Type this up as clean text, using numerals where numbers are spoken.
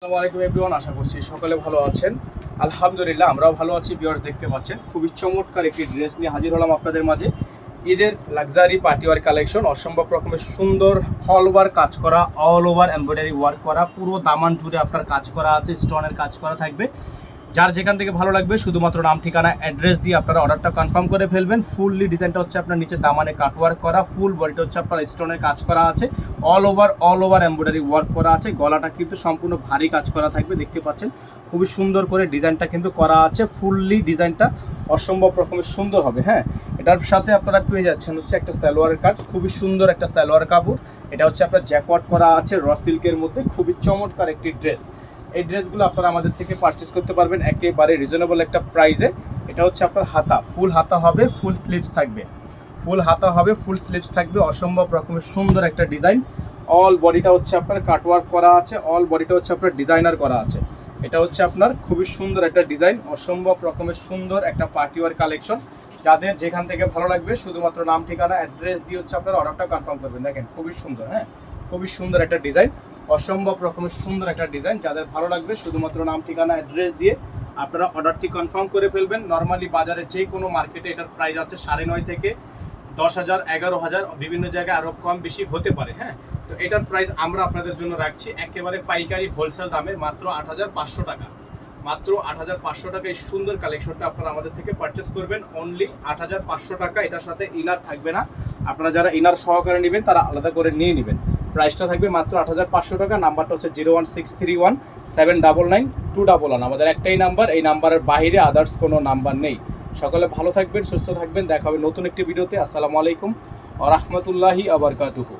আসসালামু আলাইকুম এভরিওয়ান, আশা করছি সকলে ভালো আছেন। আলহামদুলিল্লাহ আমরাও ভালো আছি। ভিউয়ার্স, দেখতে পাচ্ছেন খুবই চমৎকার একটি ড্রেস নিয়ে হাজির হলাম আপনাদের মাঝে। ঈদের লাক্সারি পার্টিওয়ার কালেকশন, অসম্ভব রকমের সুন্দর হল ওয়ার্ক কাজ করা, অল ওভার এমব্রয়ডারি ওয়ার্ক করা, পুরো দামান জুড়ে আপনার কাজ করা আছে, স্টোনের কাজ করা থাকবে। যার যেখান থেকে ভালো লাগবে শুধুমাত্র নাম ঠিকানা অ্যাড্রেস দিয়ে আপনারা অর্ডারটা কনফার্ম করে ফেলবেন। ফুললি ডিজাইনটা হচ্ছে আপনার নিচে দামানে কাটওয়ার্ক করা, ফুল বডিটা হচ্ছে আপনার স্টোনের কাজ করা আছে, অল ওভার এমব্রয়ডারি ওয়ার্ক করা আছে। গলাটা কিন্তু সম্পূর্ণ ভারী কাজ করা থাকবে, দেখতে পাচ্ছেন খুবই সুন্দর করে ডিজাইনটা কিন্তু করা আছে। ফুললি ডিজাইনটা অসম্ভব রকমের সুন্দর হবে। হ্যাঁ, এটার সাথে আপনারা পেয়ে যাচ্ছেন হচ্ছে একটা সালোয়ারের কাজ, খুবই সুন্দর একটা সালোয়ার কাপড়। এটা হচ্ছে আপনার জ্যাকওয়ার্ক করা আছে র সিল্কের মধ্যে, খুবই চমৎকার একটি ড্রেস। এই ড্রেসগুলো আপনারা আমাদের থেকে পারচেস করতে পারবেন একেবারে রিজনেবল একটা প্রাইসে। এটা হচ্ছে আপনার হাতা, ফুল হাতা হবে, ফুল স্লিভস থাকবে, ফুল হাতা হবে, ফুল স্লিভস থাকবে। অসম্ভব রকমের সুন্দর একটা ডিজাইন। অল বডিটা হচ্ছে আপনার কাটওয়ার্ক করা আছে, অল বডিটা হচ্ছে আপনার ডিজাইনার করা আছে। এটা হচ্ছে আপনার খুবই সুন্দর একটা ডিজাইন, অসম্ভব রকমের সুন্দর একটা পার্টিওয়ার কালেকশন। যাদের যেখান থেকে ভালো লাগবে শুধুমাত্র নাম ঠিকানা অ্যাড্রেস দিয়ে হচ্ছে আপনারা অর্ডারটা কনফার্ম করবেন। দেখেন খুবই সুন্দর, হ্যাঁ খুবই সুন্দর একটা ডিজাইন, অসম্ভব রকমের সুন্দর একটা ডিজাইন। যাদের ভালো লাগবে শুধুমাত্র নাম ঠিকানা অ্যাড্রেস দিয়ে আপনারা অর্ডারটি কনফার্ম করে ফেলবেন। নর্মালি বাজারে যে কোনো মার্কেটে এটার প্রাইস আছে 9.5 থেকে 10,000, 11,000, বিভিন্ন জায়গায় আরও কম বেশি হতে পারে। হ্যাঁ, তো এটার প্রাইস আমরা আপনাদের জন্য রাখছি একেবারে পাইকারি হোলসেল দামে মাত্র 8,500 টাকা। মাত্র 8,500 টাকা এই সুন্দর কালেকশনটা আপনারা আমাদের থেকে পারচেস করবেন। অনলি 8,500 টাকা। এটার সাথে ইনার থাকবে না, আপনারা যারা ইনার সহকারে নেবেন তারা আলাদা করে নিয়ে নেবেন। প্রাইসটা থাকবে মাত্র 8,500 টাকা। নাম্বারটা হচ্ছে 01631799211। আমাদের একটাই নাম্বার, এই নাম্বারের বাইরে আদার্স কোনো নাম্বার নেই। সকলে ভালো থাকবেন, সুস্থ থাকবেন। দেখা হবে নতুন একটি ভিডিওতে। আসসালামু আলাইকুম ওয়া রাহমাতুল্লাহি ওয়া বারাকাতুহু।